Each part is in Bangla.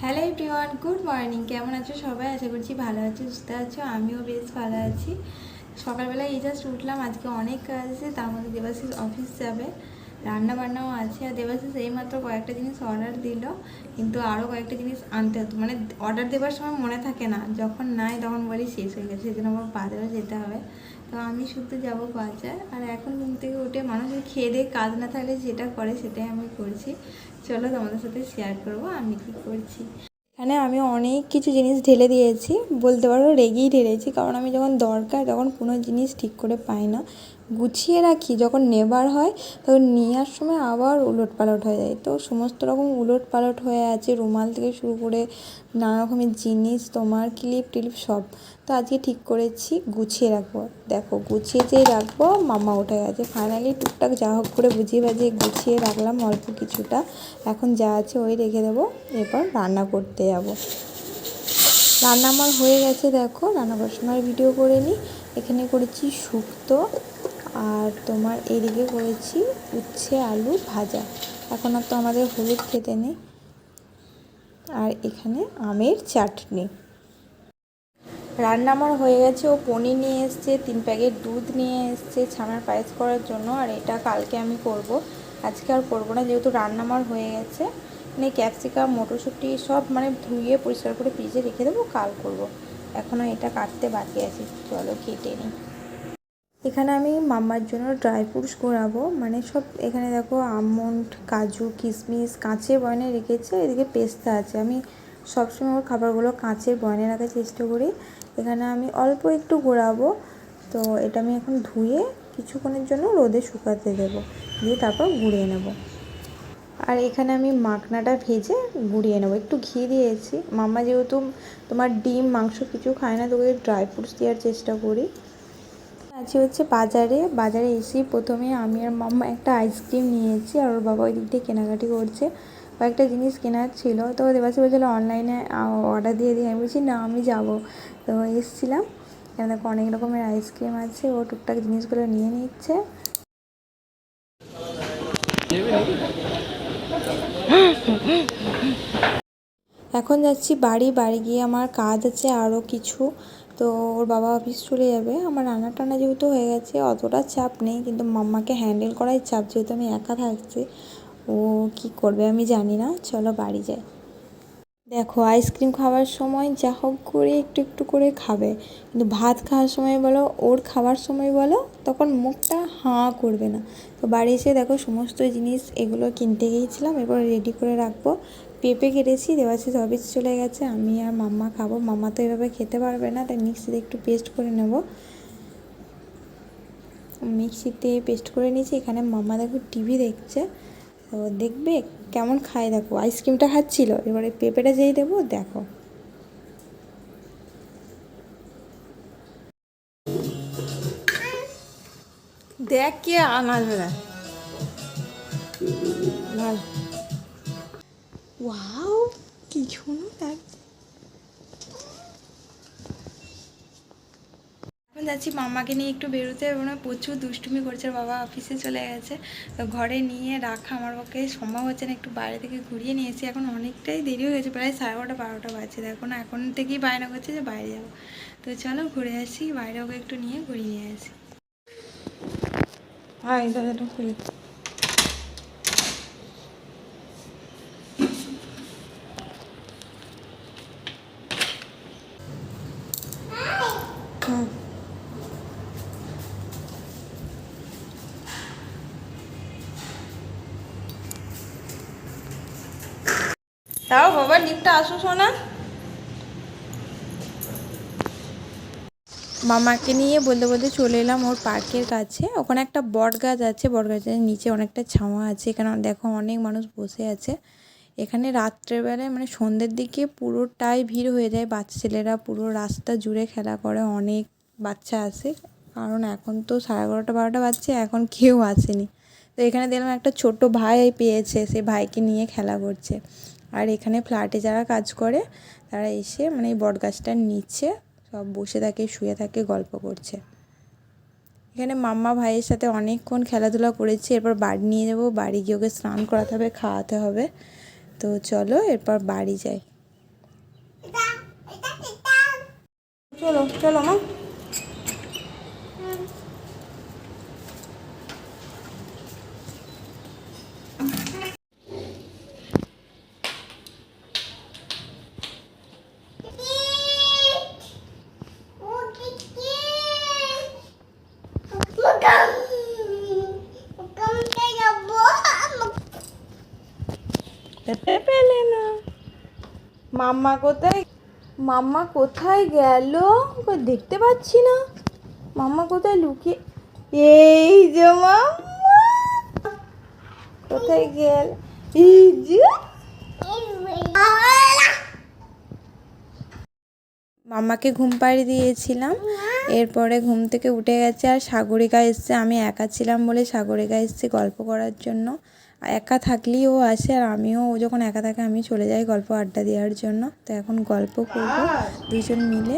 Hello everyone, good morning. কেমন আছো সবাই? আশা করছি ভালো আছো, সুস্থ আছো। আমিও বেশ ভালো আছি। সকালবেলা এই জাস্ট উঠলাম। আজকে অনেক কাজ আছে, তার মধ্যে দেবাশিস অফিস যাবে, রান্না বান্নাও আছে। আর দেবাশিস এইমাত্র কয়েকটা জিনিস অর্ডার দিল, কিন্তু আরও কয়েকটা জিনিস আনতে হতো। মানে অর্ডার দেওয়ার সময় মনে থাকে না, যখন নাই তখন বলি শেষ হয়ে গেছে, সেজন্য আমার বাজারে যেতে হবে। তো আমি শুধু যাবো বাজার। আর এখন ঘুম থেকে উঠে মানুষের খেয়ে দিয়ে কাজ না থাকলে যেটা করে সেটাই আমি করছি। চলো তোমাদের সাথে শেয়ার করবো আমি কি করছি। এখানে আমি অনেক কিছু জিনিস ঢেলে দিয়েছি, বলতে পারো রেগেই ঢেলেছি, কারণ আমি যখন দরকার তখন কোনো জিনিস ঠিক করে পাই না, গুছিয়ে রাখি। যখন নেবার হয় তখন নেওয়ার সময় আবার উলট পালট হয়ে যায়। তো সমস্ত রকম উলট পালট হয়ে আছে, রুমাল থেকে শুরু করে নানা রকমের জিনিস, তোমার ক্লিপ টিলিপ সব। তো আজকে ঠিক করেছি গুছিয়ে রাখবো। দেখো গুছিয়ে যেই রাখবো মাম্মা উঠে গেছে। ফাইনালি টুকটাক যা হোক করে বুঝিয়ে বাজিয়ে গুছিয়ে রাখলাম অল্প কিছুটা। এখন যা আছে ওই রেখে দেবো, এরপর রান্না করতে যাবো। রান্না আমার হয়ে গেছে, দেখো রান্না করার সময় ভিডিও করে নিই। এখানে করেছি শুক্তো, আর তোমার এদিকে করেছি উচ্ছে আলু ভাজা। এখন আর তো আমাদের হলুদ খেতে নেই। আর এখানে আমের চাটনি। রান্না আমার হয়ে গেছে। ও পনির নিয়ে এসছে, 3 প্যাকেট দুধ নিয়ে এসছে ছানার পায়েস করার জন্য। আর এটা কালকে আমি করব, আজকে আর করবো না, যেহেতু রান্না আমার হয়ে গেছে। মানে ক্যাপসিকাম মটরশুঁটি সব মানে ধুয়ে পরিষ্কার করে ফ্রিজে রেখে দেবো, কাল করব। এখনও এটা কাটতে বাকি আছে, চলো কেটে নিই। এখানে আমি মাম্মার জন্য ড্রাই ফ্রুটস কুড়াবো, মানে সব। এখানে দেখো আমন্ড, কাজু, কিশমিশ কাঁচের বয়নে রেখেছে। এদিকে পেস্তা আছে। আমি সবসময় ওর খাবারগুলো কাঁচের বয়নে রাখার চেষ্টা করি। এখানে আমি অল্প একটু গুঁড়াবো। তো এটা আমি এখন ধুয়ে কিছুক্ষণের জন্য রোদে শুকাতে দেবো, দিয়ে তারপর গুঁড়িয়ে নেব। আর এখানে আমি মাখনাটা ভেজে গুঁড়িয়ে নেবো, একটু ঘি দিয়েছি। মাম্মা যেহেতু তোমার ডিম মাংস কিছু খায় না, তো ওই ড্রাই ফ্রুটস দেওয়ার চেষ্টা করি। আজকে হচ্ছে বাজারে এসেই প্রথমে আমি আর মাম্মা একটা আইসক্রিম নিয়েছি, আর ওর বাবা ওই দিক দিয়ে কেনাকাটি করছে। কয়েকটা জিনিস কেনার ছিল, তো দেবাশিস বলছিল অনলাইনে অর্ডার দিয়ে দিই। আমি বলছি না, আমি যাবো। তো এসেছিলাম, এখানে দেখো অনেক রকমের আইসক্রিম আছে। ও টুকটাক জিনিসগুলো নিয়ে নিচ্ছে। এখন যাচ্ছি বাড়ি গিয়ে আমার কাজ আছে আরও কিছু। তো ওর বাবা অফিস চলে যাবে। আমার রান্না টান্না যেহেতু হয়ে গেছে, অতটা চাপ নেই, কিন্তু মাম্মাকে হ্যান্ডেল করাই চাপ, যেহেতু আমি একা থাকছি। ও কি করবে আমি জানি না। চলো বাড়ি যাই। দেখো আইসক্রিম খাওয়ার সময় যা হোক করে একটু একটু করে খাবে, কিন্তু ভাত খাওয়ার সময় বলো, ওর খাওয়ার সময় বলো, তখন মুখটা হাঁ করবে না। তো বাড়ি এসে দেখো সমস্ত জিনিস এগুলো কিনতে গিয়েছিলাম, এবার রেডি করে রাখবো। পেঁপে কেটেছি, দেবাশিস অফিস চলে গেছে, আমি আর মাম্মা খাবো। মাম্মা তো এভাবে খেতে পারবে না, তাই মিক্সিতে একটু পেস্ট করে নেব। মিক্সিতে পেস্ট করে নিয়েছি। এখানে মাম্মা দেখো টিভি দেখছে। তো দেখবে কেমন খায়, দেখো আইসক্রিমটা খাচ্ছিল, এবারে পেঁপেটা যেই দেবো দেখো। দেখ কে আনাজবে না। ভালো, ওয়াও কি সুন্দর লাগছে। এখন যাচ্ছি মাম্মাকে নিয়ে একটু বেরোতে, মানে প্রচুর দুষ্টুমি করছে। বাবা অফিসে চলে গেছে, তো ঘরে নিয়ে রাখা আমার পক্ষে সম্ভব হচ্ছে না। একটু বাইরে থেকে ঘুরিয়ে নিয়ে এসেছি। এখন অনেকটাই দেরি হয়ে গেছে, প্রায় 11:30-12টা বাজছে। দেখো না, এখন থেকেই বায়না করছে যে বাইরে যাবো। তো চলো ঘুরে আসি, বাইরে ওকে একটু নিয়ে ঘুরিয়ে নিয়ে আসি। হ্যাঁ দাদাটা খুলে তাও বাবা লিফটটা আসো শোনা। মামাকে নিয়ে বলতে বলতে চলে এলাম ওর পার্কের কাছে। ওখানে একটা বট গাছ আছে, বট গাছের নিচে অনেকটা ছাওয়া আছে। এখানে দেখো অনেক মানুষ বসে আছে। এখানে রাত্রেবেলায় মানে সন্ধ্যের দিকে পুরোটাই ভিড় হয়ে যায়। বাচ্চা ছেলেরা পুরো রাস্তা জুড়ে খেলা করে, অনেক বাচ্চা আসে। কারণ এখন তো 11:30-12টা বাজছে, এখন কেউ আসেনি। তো এখানে দেখলাম একটা ছোট ভাই পেয়েছে, সে ভাইকে নিয়ে খেলা করছে। আর এখানে ফ্ল্যাটে যারা কাজ করে তারা এসে মানে এই বট গাছটার নিচে সব বসে থাকে, শুয়ে থাকে, গল্প করছে। এখানে মাম্মা ভাইয়ের সাথে অনেকক্ষণ খেলাধুলা করেছি। এরপর বাড়ি নিয়ে যাব, বাড়ি গিয়ে ওকে স্নান করাতে হবে, খাওয়াতে হবে। তো চলো এরপর বাড়ি যাই। চলো চলো মা। পেলে না। মাম্মা কোথায়, মাম্মা কোথায় গেল? দেখতে পাচ্ছি না মাম্মা কোথায় লুকিয়ে। এই যে মাম্মা কোথায় গেল? এই যে মাম্মাকে ঘুম পাড়িয়ে দিয়েছিলাম, এরপরে ঘুম থেকে উঠে গেছে আর সাগরিকা এসছে। আমি একা ছিলাম বলে সাগরিকা এসছে গল্প করার জন্য। একা থাকলেই ও আসে আর আমিও, ও যখন একা থাকে আমি চলে যাই গল্প আড্ডা দেওয়ার জন্য। তো এখন গল্প করবো দুজন মিলে।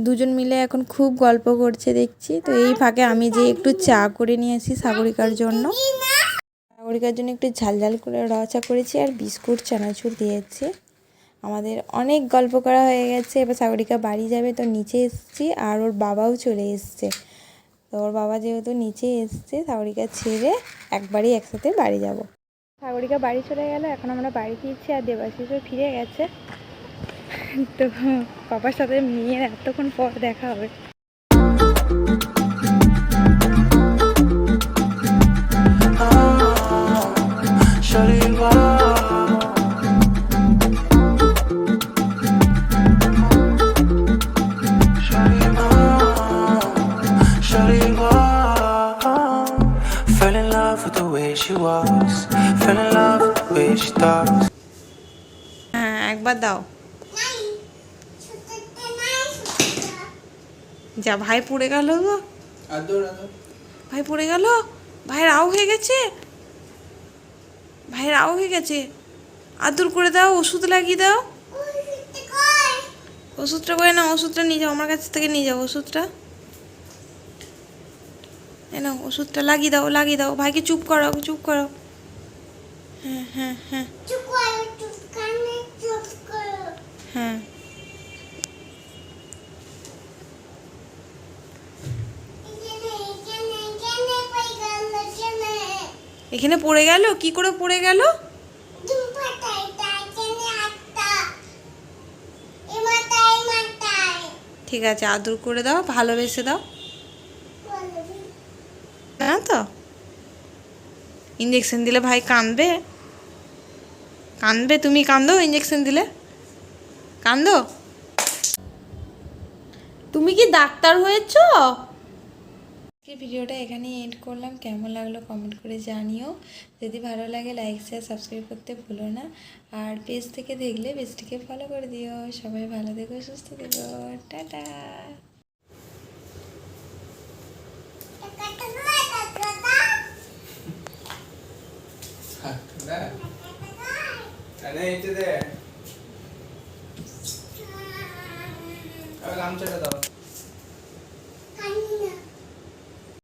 দুজন মিলে এখন খুব গল্প করছে দেখছি। তো এই ফাঁকে আমি যে একটু চা করে নিয়ে আসি সাগরিকার জন্য। সাগরিকার জন্য একটু ঝাল ঝাল করে র চা করেছি আর বিস্কুট চানাচুর দিয়েছি। আমাদের অনেক গল্প করা হয়ে গেছে। এবার সাগরিকা বাড়ি যাবে, তো নিচে এসেছি আর ওর বাবাও চলে এসছে। তো ওর বাবা যেহেতু নিচে এসছে, সাগরিকা ছেড়ে একবারই একসাথে বাড়ি যাব। সাগরিকা বাড়ি চলে গেল, এখন আমরা বাড়ি ফিরছি আর দেবাশিসও ফিরে গেছে। তো বাবার সাথে মেয়ের এতক্ষণ পর দেখা হবে। হ্যাঁ একবার দাও। যা ভাই পড়ে গেল গো, ভাই পড়ে গেল, ভাইয়ের আউ হয়ে গেছে, ভাইয়ের আউ হয়ে গেছে। আদর করে দাও, ওষুধ লাগিয়ে দাও। ওষুধটা করে না, ওষুধটা নিয়ে যাও আমার কাছ থেকে, নিয়ে যাও ওষুধটা। না ওষুধটা লাগিয়ে দাও, লাগিয়ে দাও। ভাইকে চুপ করাও, চুপ করাও। হ্যাঁ হ্যাঁ হ্যাঁ হ্যাঁ। এখানে পড়ে গেল? কি করে পড়ে গেল? ঠিক আছে আদর করে দাও, ভালোবেসে দাও। না তো ইঞ্জেকশন দিলে ভাই কাঁদবে, কাঁদবে। তুমি কাঁদো ইঞ্জেকশন দিলে, কাঁদো। তুমি কি ডাক্তার হয়েছো? আজকের ভিডিওটা এখানেই এন্ড করলাম। কেমন লাগলো কমেন্ট করে জানিও। যদি ভালো লাগে লাইক শেয়ার সাবস্ক্রাইব করতে ভুলো না। আর পেজ থেকে দেখলে পেজটিকে ফলো করে দিও। সবাই ভালো থেকো, সুস্থ থেকো, টাটা। গামছাটা দাও।